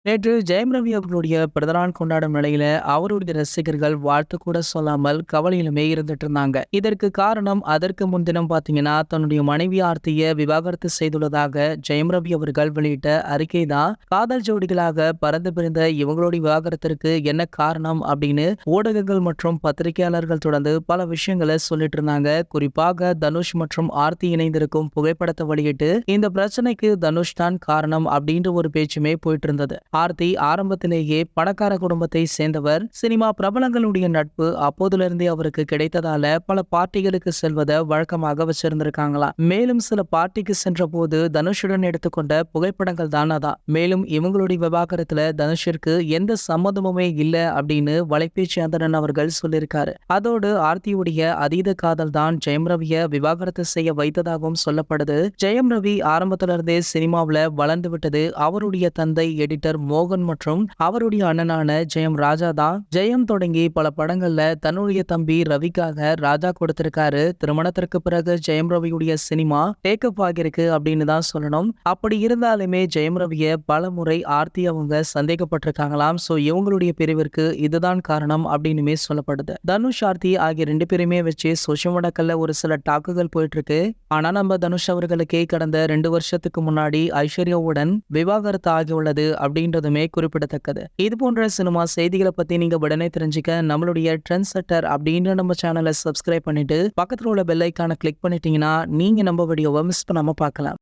நேற்று ஜெயம் ரவி அவர்களுடைய பிறந்தநாள் கொண்டாடும் நிலையில அவருடைய ரசிகர்கள் வாழ்த்து கூட சொல்லாமல் கவலையிலுமே இருந்துட்டு இருந்தாங்க. இதற்கு காரணம் அதற்கு முன்தினம் பாத்தீங்கன்னா தன்னுடைய மனைவி ஆர்த்திய விவாகரத்து செய்துள்ளதாக ஜெயம் ரவி அவர்கள் வெளியிட்ட அறிக்கை தான் காதல் ஜோடிகளாக பறந்து பிரிந்த இவங்களுடைய விவாகரத்திற்கு என்ன காரணம் அப்படின்னு ஊடகங்கள் மற்றும் பத்திரிகையாளர்கள் தொடர்ந்து பல விஷயங்களை சொல்லிட்டு இருந்தாங்க. குறிப்பாக தனுஷ் மற்றும் ஆர்த்தி இணைந்திருக்கும் புகைப்படத்தை வெளியிட்டு இந்த பிரச்சனைக்கு தனுஷ் தான் காரணம் அப்படின்ற ஒரு பேச்சுமே போயிட்டு இருந்தது. ஆர்த்தி ஆரம்பத்திலேயே பணக்கார குடும்பத்தை சேர்ந்தவர். சினிமா பிரபலங்களுடைய நட்பு அப்போதிலிருந்தே அவருக்கு கிடைத்ததால பல பார்ட்டிகளுக்கு செல்வதை வழக்கமாக வச்சிருந்திருக்காங்களாம். மேலும் சில பார்ட்டிக்கு சென்ற போது தனுஷுடன் எடுத்துக்கொண்ட புகைப்படங்கள் தான் அதான். மேலும் இவங்களுடைய விவாகரத்துல தனுஷிற்கு எந்த சம்மதமுமே இல்ல அப்படின்னு வலைபேச்சு அந்தரன் அவர்கள் சொல்லியிருக்காரு. அதோடு ஆர்த்தியுடைய அதீத காதல் தான் ஜெயம் ரவியை விவாகரத்து செய்ய வைத்ததாகவும் சொல்லப்படுது. ஜெயம் ரவி ஆரம்பத்திலிருந்தே சினிமாவில் வளர்ந்து விட்டது அவருடைய தந்தை எடிட்டர் மோகன் மற்றும் அவருடைய அண்ணனான ஜெயம் ராஜா தான். ஜெயம் தொடங்கி பல படங்கள்ல தன்னுடைய தம்பி ரவிக்காக ராஜா கொடுத்திருக்காரு. திருமணத்திற்கு பிறகு ஜெயம் ரவியுடைய சினிமா டேக்கப் ஆகியிருக்கு அப்படின்னு தான் சொல்லணும். அப்படி இருந்தாலுமே ஜெயம் ரவிய பல முறை ஆர்த்தி அவங்க சந்தேகப்பட்டிருக்காங்களாம். சோ இவங்களுடைய பிரிவிற்கு இதுதான் காரணம் அப்படின்னுமே சொல்லப்படுது. தனுஷ் ஆர்த்தி ஆகிய ரெண்டு பேருமே வச்சு சோஷியல் மீடியாக்கள்ல ஒரு சில டாக்குகள் போயிட்டு இருக்கு. ஆனா நம்ம தனுஷ் அவர்களுக்கே கடந்த 2 வருஷத்துக்கு முன்னாடி ஐஸ்வர்யாவுடன் விவாகரத்து ஆகியுள்ளது அப்படின்றதுமே குறிப்பிடத்தக்கது. இது போன்ற சினிமா செய்திகளை பத்தி நீங்க உடனே தெரிஞ்சுக்க நம்மளுடைய ட்ரெண்ட் செட்டர் அப்படின்ற நம்ம சேனலை சப்ஸ்கிரைப் பண்ணிட்டு பக்கத்துல உள்ள பெல் ஐக்கானை கிளிக் பண்ணிட்டீங்கன்னா நீங்க நம்ம வீடியோவை மிஸ் பண்ணாம பார்க்கலாம்.